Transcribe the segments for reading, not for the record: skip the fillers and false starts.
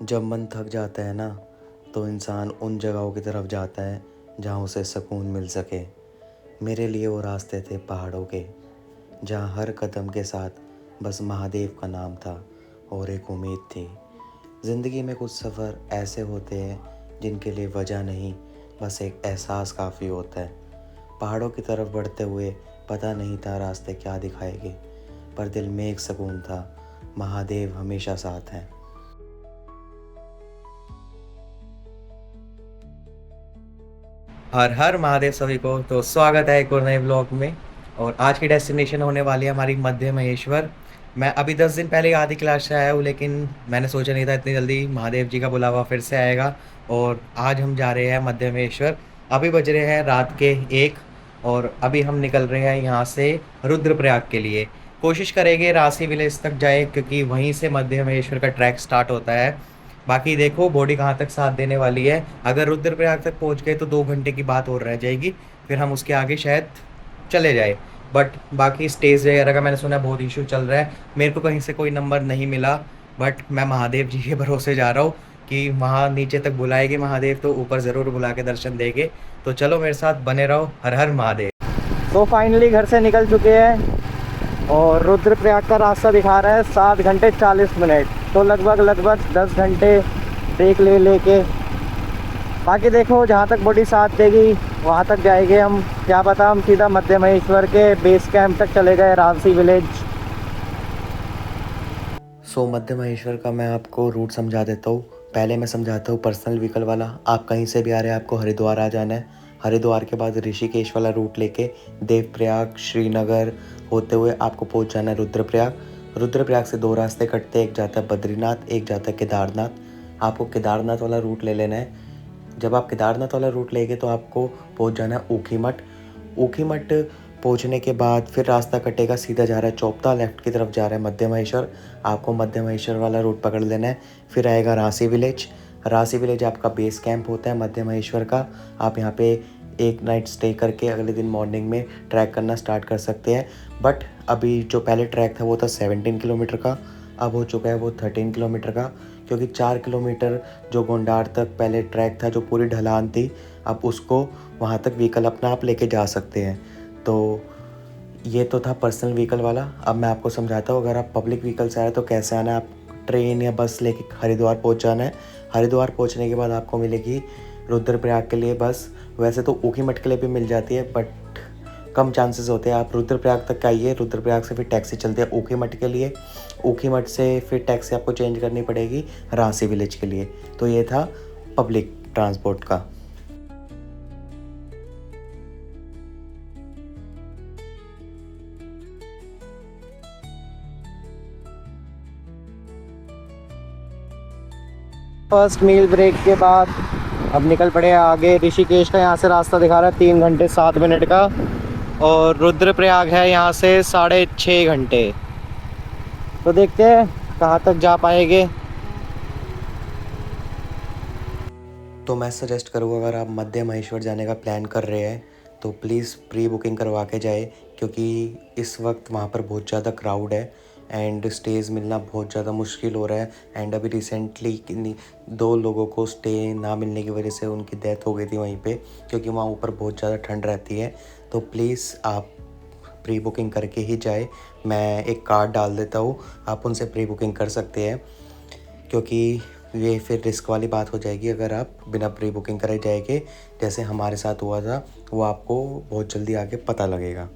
जब मन थक जाता है ना, तो इंसान उन जगहों की तरफ जाता है जहाँ उसे सुकून मिल सके। मेरे लिए वो रास्ते थे पहाड़ों के, जहाँ हर कदम के साथ बस महादेव का नाम था और एक उम्मीद थी। ज़िंदगी में कुछ सफ़र ऐसे होते हैं जिनके लिए वजह नहीं, बस एक एहसास काफ़ी होता है। पहाड़ों की तरफ बढ़ते हुए पता नहीं था रास्ते क्या दिखाएंगे, पर दिल में एक सुकून था, महादेव हमेशा साथ हैं। हर हर महादेव सभी को। तो स्वागत है एक और नए ब्लॉग में। और आज की डेस्टिनेशन होने वाली है हमारी मध्य महेश्वर। मैं अभी 10 दिन पहले आधी क्लास से आया हूँ, लेकिन मैंने सोचा नहीं था इतनी जल्दी महादेव जी का बुलावा फिर से आएगा। और आज हम जा रहे हैं मध्य महेश्वर। अभी बज रहे हैं रात के 1 और अभी हम निकल रहे हैं यहाँ से रुद्रप्रयाग के लिए। कोशिश करेंगे रांसी विलेज तक जाए, क्योंकि वहीं से मध्य महेश्वर का ट्रैक स्टार्ट होता है। बाकी देखो बॉडी कहाँ तक साथ देने वाली है। अगर रुद्रप्रयाग तक पहुँच गए तो 2 घंटे की बात और रह जाएगी, फिर हम उसके आगे शायद चले जाए। बट बाकी स्टेज वगैरह का मैंने सुना बहुत इशू चल रहा है। मेरे को कहीं से कोई नंबर नहीं मिला, बट मैं महादेव जी के भरोसे जा रहा हूँ कि वहाँ नीचे तक बुलाएंगे महादेव तो ऊपर ज़रूर बुला के दर्शन देंगे। तो चलो मेरे साथ बने रहो। हर हर महादेव। तो फाइनली घर से निकल चुके हैं और रुद्रप्रयाग का रास्ता दिखा रहा है 7 घंटे 40 मिनट। तो लगभग 10 घंटे ब्रेक ले लेके बाकी देखो जहाँ तक बॉडी साथ देगी वहाँ तक जाएंगे हम। क्या पता हम सीधा मध्य महेश्वर के बेस कैंप तक चले गए, रांसी विलेज। मध्य महेश्वर का मैं आपको रूट समझा देता हूँ। पहले मैं समझाता हूँ पर्सनल व्हीकल वाला। आप कहीं से भी आ रहे हैं, आपको हरिद्वार आ जाना है। हरिद्वार के बाद ऋषिकेश वाला रूट लेके देवप्रयाग श्रीनगर होते हुए आपको पहुँच जाना है रुद्रप्रयाग। रुद्रप्रयाग से 2 रास्ते कटते हैं, एक जाता है बद्रीनाथ, एक जाता है केदारनाथ। आपको केदारनाथ वाला रूट ले लेना है। जब आप केदारनाथ वाला रूट लेंगे तो आपको पहुंच जाना है ऊखीमठ। ऊखीमठ पहुंचने के बाद फिर रास्ता कटेगा, सीधा जा रहा है चौपता, लेफ्ट की तरफ जा रहा है मध्य महेश्वर। आपको मध्य महेश्वर वाला रूट पकड़ लेना है। फिर आएगा रांसी विलेज। रांसी विलेज आपका बेस कैंप होता है मध्य महेश्वर का। आप यहाँ पे एक नाइट स्टे करके अगले दिन मॉर्निंग में ट्रैक करना स्टार्ट कर सकते हैं। बट अभी जो पहले ट्रैक था वो था 17 किलोमीटर का, अब हो चुका है वो 13 किलोमीटर का, क्योंकि 4 किलोमीटर जो गोंडार तक पहले ट्रैक था जो पूरी ढलान थी, अब उसको वहाँ तक व्हीकल अपना आप लेके जा सकते हैं। तो ये तो था पर्सनल व्हीकल वाला। अब मैं आपको समझाता हूँ, अगर आप पब्लिक व्हीकल से आ रहे हैं तो कैसे आना है। आप ट्रेन या बस लेके हरिद्वार पहुँच जाना है। हरिद्वार पहुँचने के बाद आपको मिलेगी रुद्रप्रयाग के लिए बस। वैसे तो ऊखीमठ के लिए भी मिल जाती है, बट कम चांसेस होते हैं। आप रुद्रप्रयाग तक आइए, रुद्रप्रयाग से फिर टैक्सी चलती है ऊखीमठ के लिए। ऊखीमठ से फिर टैक्सी आपको चेंज करनी पड़ेगी रांसी विलेज के लिए। तो ये था पब्लिक ट्रांसपोर्ट का। फर्स्ट मील ब्रेक के बाद अब निकल पड़े आगे ऋषिकेश का। यहाँ से रास्ता दिखा रहा है 3 घंटे 7 मिनट का, और रुद्रप्रयाग है यहाँ से 6.5 घंटे। तो देखते हैं कहाँ तक जा पाएंगे। तो मैं सजेस्ट करूँगा, अगर आप मध्य महेश्वर जाने का प्लान कर रहे हैं तो प्लीज़ प्री बुकिंग करवा के जाए, क्योंकि इस वक्त वहाँ पर बहुत ज़्यादा क्राउड है एंड स्टेज मिलना बहुत ज़्यादा मुश्किल हो रहा है। एंड अभी रिसेंटली 2 लोगों को स्टे ना मिलने की वजह से उनकी डेथ हो गई थी वहीं पे, क्योंकि वहाँ ऊपर बहुत ज़्यादा ठंड रहती है। तो प्लीज़ आप प्री बुकिंग करके ही जाए। मैं एक कार्ड डाल देता हूँ, आप उनसे प्री बुकिंग कर सकते हैं, क्योंकि ये फिर रिस्क वाली बात हो जाएगी अगर आप बिना प्री बुकिंग करे जाएंगे, जैसे हमारे साथ हुआ था। वो आपको बहुत जल्दी आगे पता लगेगा।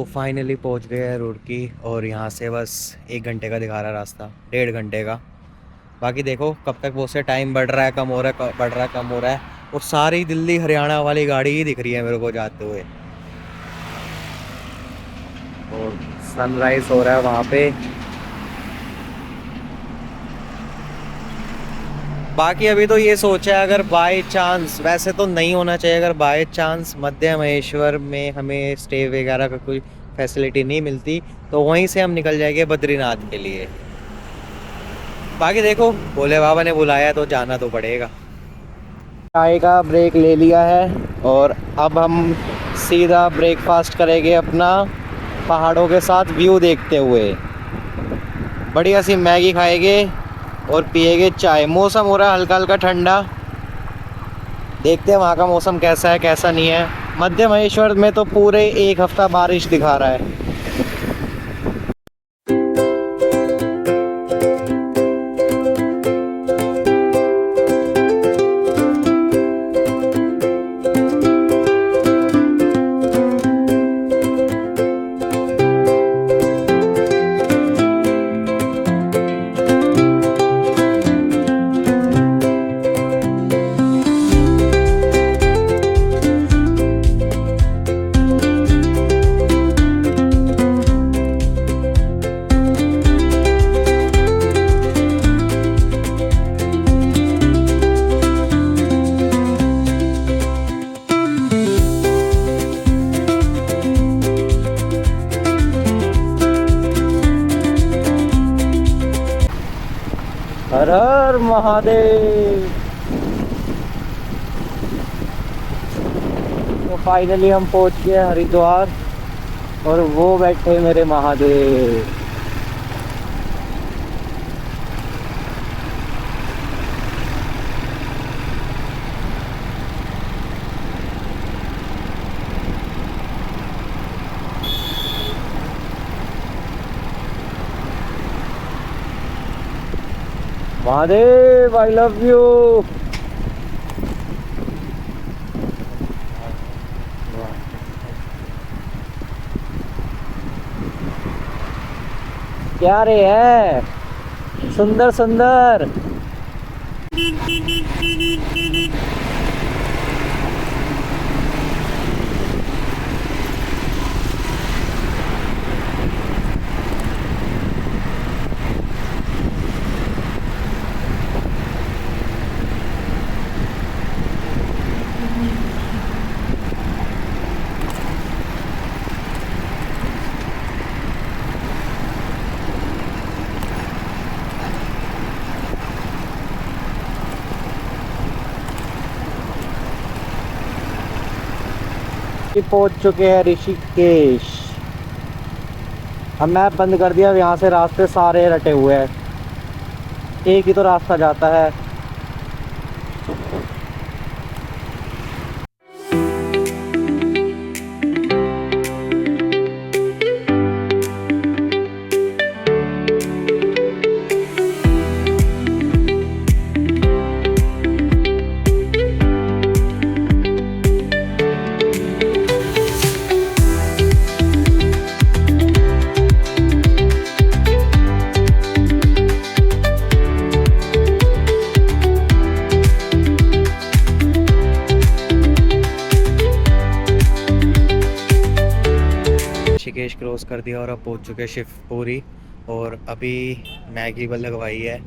फाइनली पहुंच गए हैं रुड़की, और यहाँ से बस 1 घंटे का दिखा रहा रास्ता, 1.5 घंटे का। बाकी देखो कब तक वो से टाइम बढ़ रहा है कम हो रहा है बढ़ रहा है कम हो रहा है। और सारी दिल्ली हरियाणा वाली गाड़ी ही दिख रही है मेरे को जाते हुए। और सनराइज हो रहा है वहाँ पे। बाकी अभी तो ये सोचा है अगर बाय चांस, वैसे तो नहीं होना चाहिए, अगर बाय चांस मध्य महेश्वर में हमें स्टे वगैरह का कोई फैसिलिटी नहीं मिलती तो वहीं से हम निकल जाएंगे बद्रीनाथ के लिए। बाकी देखो भोले बाबा ने बुलाया तो जाना तो पड़ेगा। चाय का ब्रेक ले लिया है और अब हम सीधा ब्रेकफास्ट करेंगे अपना, पहाड़ों के साथ व्यू देखते हुए। बढ़िया सी मैगी खाएंगे और पिएंगे चाय। मौसम हो रहा है हल्का हल्का ठंडा, देखते हैं वहाँ का मौसम कैसा है कैसा नहीं है। मध्य महेश्वर में तो पूरे एक हफ्ता बारिश दिखा रहा है। हर हर महादेव। तो फाइनली हम पहुंच गए हरिद्वार और वो बैठे मेरे Mahadev. Mahadev I love you. क्या रे है सुंदर सुंदर। पहुंच चुके हैं ऋषिकेश। अब मैप बंद कर दिया, यहाँ से रास्ते सारे रटे हुए हैं, एक ही तो रास्ता जाता है। ऋषिकेश क्रॉस कर दिया और अब पहुंच चुके शिवपुरी। और अभी मैगी बल लगवाई है,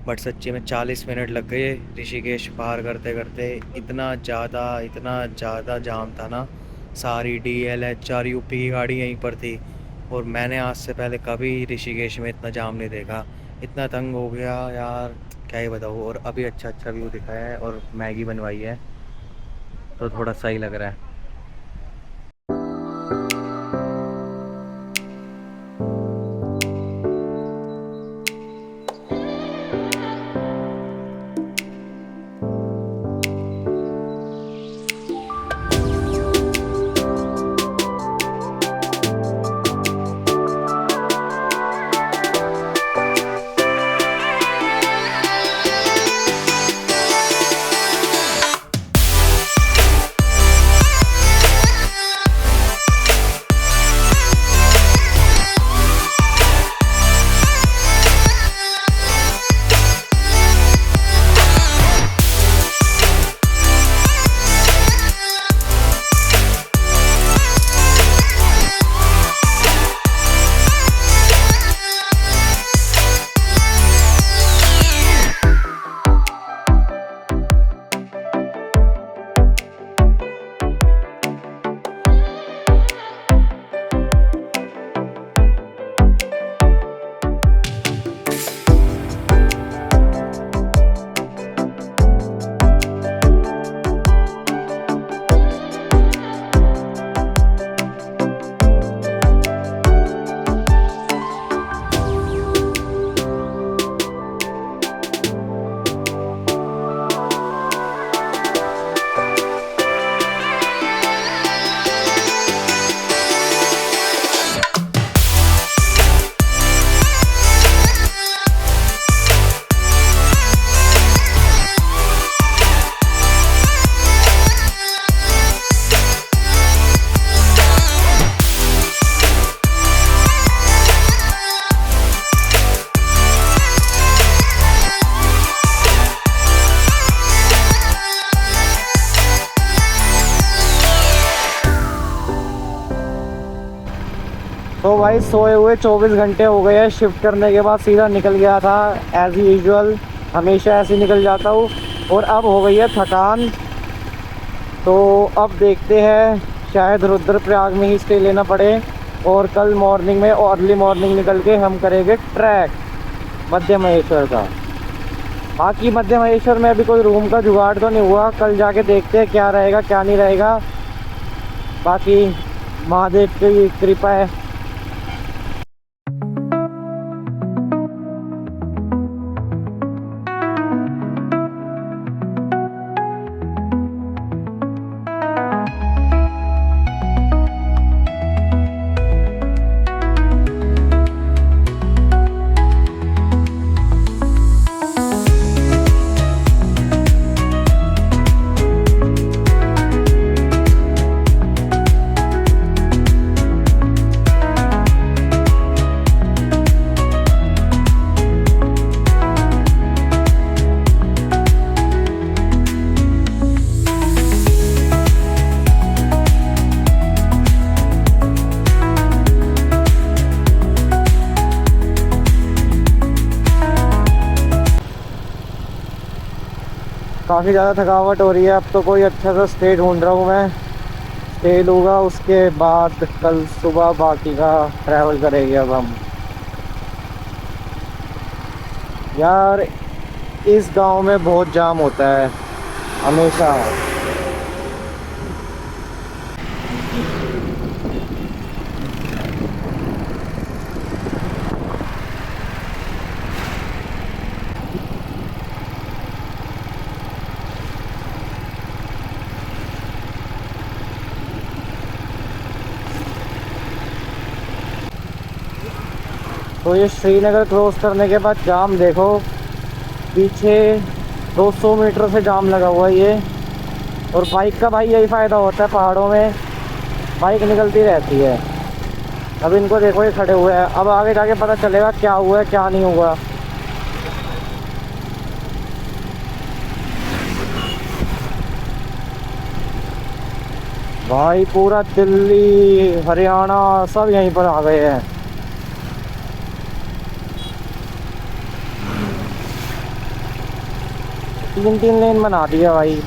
बट सच्ची में 40 मिनट लग गए ऋषिकेश पार करते करते। इतना ज़्यादा जाम था ना, सारी DL HR UP की गाड़ी यहीं पर थी। और मैंने आज से पहले कभी ऋषिकेश में इतना जाम नहीं देखा, इतना तंग हो गया यार क्या ही बताऊँ। और अभी अच्छा व्यू दिखाया है और मैगी बनवाई है तो थोड़ा सही लग रहा है। देखो भाई, सोए हुए 24 घंटे हो गए हैं। शिफ्ट करने के बाद सीधा निकल गया था एज़ यूजुअल, हमेशा ऐसे ही निकल जाता हूँ। और अब हो गई है थकान, तो अब देखते हैं शायद रुद्रप्रयाग में ही स्टे लेना पड़े। और कल मॉर्निंग में अर्ली मॉर्निंग निकल के हम करेंगे ट्रैक मध्य महेश्वर का। बाकी मध्य महेश्वर में अभी कोई रूम का जुगाड़ तो नहीं हुआ, कल जाके देखते हैं क्या रहेगा क्या नहीं रहेगा। बाकी महादेव की कृपा है। काफ़ी ज़्यादा थकावट हो रही है। अब तो कोई अच्छा सा स्टे ढूंढ रहा हूँ मैं, स्टे लूँगा, उसके बाद कल सुबह बाकी का ट्रैवल करेंगे। अब हम यार इस गांव में बहुत जाम होता है हमेशा। तो ये श्रीनगर क्रॉस करने के बाद जाम देखो, पीछे 200 मीटर से जाम लगा हुआ है ये। और बाइक का भाई यही फ़ायदा होता है, पहाड़ों में बाइक निकलती रहती है। अब इनको देखो ये खड़े हुए हैं, अब आगे जाके पता चलेगा क्या हुआ है क्या नहीं हुआ। भाई पूरा दिल्ली हरियाणा सब यहीं पर आ गए हैं। 3 लेन बना दिया भाई।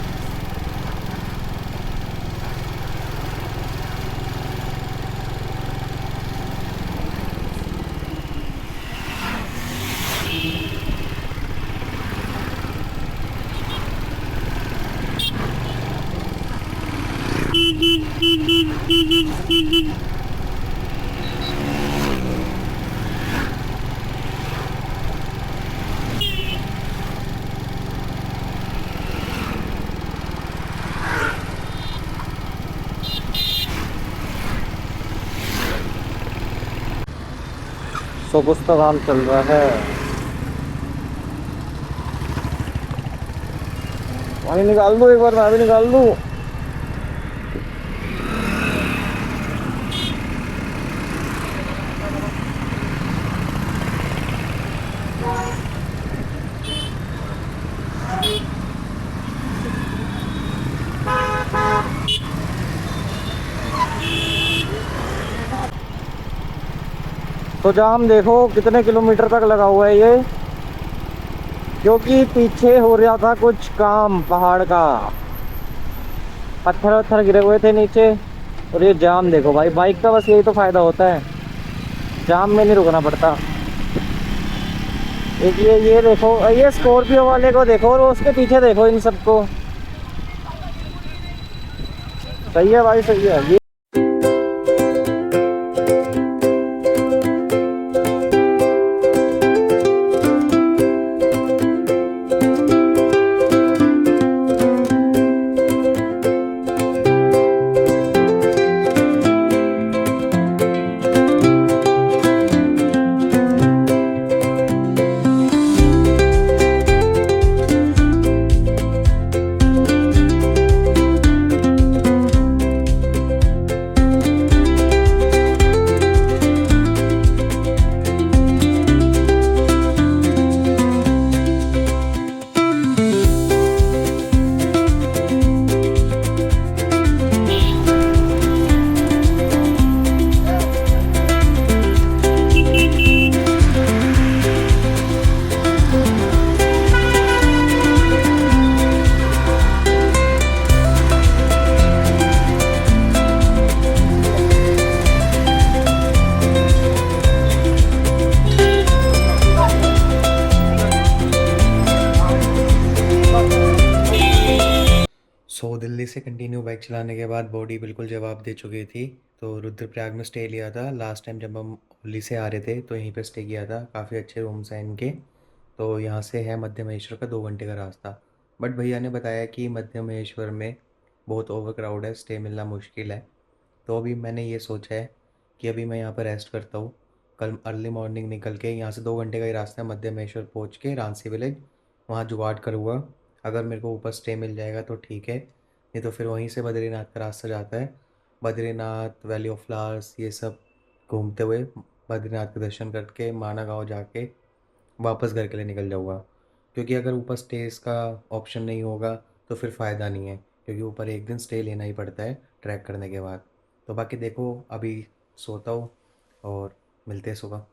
सो कुछ तो काम चल रहा है। पानी निकाल दो एक बार, मैं भी निकाल दूँ। तो जाम देखो कितने किलोमीटर तक लगा हुआ है ये, क्योंकि पीछे हो रहा था कुछ काम पहाड़ का, पत्थर वत्थर गिरे हुए थे नीचे। और ये जाम देखो भाई, बाइक का बस यही तो फ़ायदा होता है, जाम में नहीं रुकना पड़ता। एक ये देखो, ये स्कॉर्पियो वाले को देखो और उसके पीछे देखो इन सबको। सही है भाई, सही है ये। दिल्ली से कंटिन्यू बाइक चलाने के बाद बॉडी बिल्कुल जवाब दे चुकी थी। तो रुद्रप्रयाग में स्टे लिया था लास्ट टाइम जब हम होली से आ रहे थे, तो यहीं पे स्टे किया था। काफ़ी अच्छे रूम्स हैं इनके। तो यहाँ से है मध्य महेश्वर का 2 घंटे का रास्ता। बट भैया ने बताया कि मध्य महेश्वर में बहुत ओवर क्राउड है, स्टे मिलना मुश्किल है। तो अभी मैंने ये सोचा है कि अभी मैं यहाँ पर रेस्ट करता हूँ। कल अर्ली मॉर्निंग निकल के, यहाँ से 2 घंटे का ही रास्ता है, मध्य महेश्वर पहुँच के रांसी विलेज वहाँ जुगाड़ करूँगा। अगर मेरे को ऊपर स्टे मिल जाएगा तो ठीक है, नहीं तो फिर वहीं से बद्रीनाथ का रास्ता जाता है। बद्रीनाथ, वैली ऑफ फ्लावर्स, ये सब घूमते हुए बद्रीनाथ के दर्शन करके माना गाँव जाके वापस घर के लिए निकल जाऊँगा। क्योंकि अगर ऊपर स्टेज का ऑप्शन नहीं होगा तो फिर फ़ायदा नहीं है, क्योंकि ऊपर एक दिन स्टे लेना ही पड़ता है ट्रैक करने के बाद। तो बाकी देखो, अभी सोता हूँ और मिलते हैं सुबह।